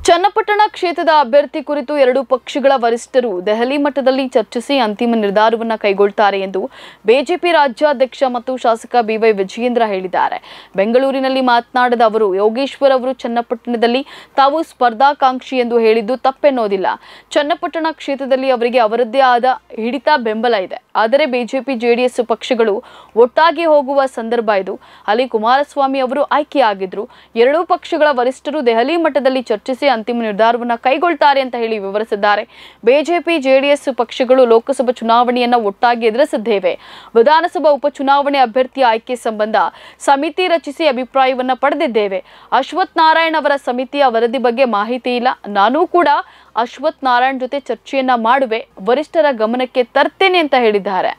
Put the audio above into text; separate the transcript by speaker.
Speaker 1: ಚನ್ನಪಟ್ಟಣ ಕ್ಷೇತ್ರದ ಅಭ್ಯರ್ಥಿ ಕುರಿತು ಎರಡು ಪಕ್ಷಗಳ ವರಿಷ್ಠರು ದೆಹಲಿ ಮಟ್ಟದಲ್ಲಿ ಚರ್ಚಿಸಿ ಅಂತಿಮ ನಿರ್ಧಾರವನ್ನು ಕೈಗೊಳ್ಳುತ್ತಾರೆ ಎಂದು ಬಿಜೆಪಿ ರಾಜ್ಯಾಧ್ಯಕ್ಷ ಮತ್ತು ಶಾಸಕ ಬಿವೈ ವಿಜಯೇಂದ್ರ ಹೇಳಿದ್ದಾರೆ. ಬೆಂಗಳೂರಿನಲ್ಲಿ ಮಾತನಾಡಿದ ಅವರು, ಯೋಗೇಶ್ವರ್ ಅವರು ಚನ್ನಪಟ್ಟಣದಲ್ಲಿ ತಾವು ಸ್ಪರ್ಧಾಕಾಂಕ್ಷಿ ಎಂದು ಹೇಳಿದ್ದು ತಪ್ಪೆನ್ನೋದಿಲ್ಲ. ಚನ್ನಪಟ್ಟಣ ಕ್ಷೇತ್ರದಲ್ಲಿ ಅವರಿಗೆ ಅವರದ್ದೇ ಆದ ಹಿಡಿತ ಬೆಂಬಲ ಇದೆ. ಆದರೆ ಬಿಜೆಪಿ ಜೆಡಿಎಸ್ ಪಕ್ಷಗಳು ಒಟ್ಟಾಗಿ ಹೋಗುವ ಸಂದರ್ಭ ಇದು. ಅಲ್ಲಿ ಕುಮಾರಸ್ವಾಮಿ ಅವರು ಆಯ್ಕೆಯಾಗಿದ್ರು. ಎರಡೂ ಪಕ್ಷಗಳ ವರಿಷ್ಠರು ದೆಹಲಿ ಮಟ್ಟದಲ್ಲಿ ಚರ್ಚಿಸಿ ಅಂತಿಮ ನಿರ್ಧಾರವನ್ನು ಕೈಗೊಳ್ಳುತ್ತಾರೆ ಅಂತ ಹೇಳಿ ವಿವರಿಸಿದ್ದಾರೆ. ಬಿಜೆಪಿ ಜೆಡಿಎಸ್ ಪಕ್ಷಗಳು ಲೋಕಸಭಾ ಚುನಾವಣೆಯನ್ನ ಒಟ್ಟಾಗಿ ಎದುರಿಸಿದ್ದೇವೆ. ವಿಧಾನಸಭಾ ಉಪಚುನಾವಣೆ ಅಭ್ಯರ್ಥಿ ಆಯ್ಕೆ ಸಂಬಂಧ ಸಮಿತಿ ರಚಿಸಿ ಅಭಿಪ್ರಾಯವನ್ನ ಪಡೆದಿದ್ದೇವೆ. ಅಶ್ವಥ್ ನಾರಾಯಣ್ ಅವರ ಸಮಿತಿಯ ವರದಿ ಬಗ್ಗೆ ಮಾಹಿತಿ ಇಲ್ಲ. ನಾನು ಕೂಡ ಅಶ್ವಥ್ ನಾರಾಯಣ್ ಜೊತೆ ಚರ್ಚೆಯನ್ನ ಮಾಡುವೆ, ವರಿಷ್ಠರ ಗಮನಕ್ಕೆ ತರ್ತೇನೆ ಅಂತ ಹೇಳಿದ್ದಾರೆ.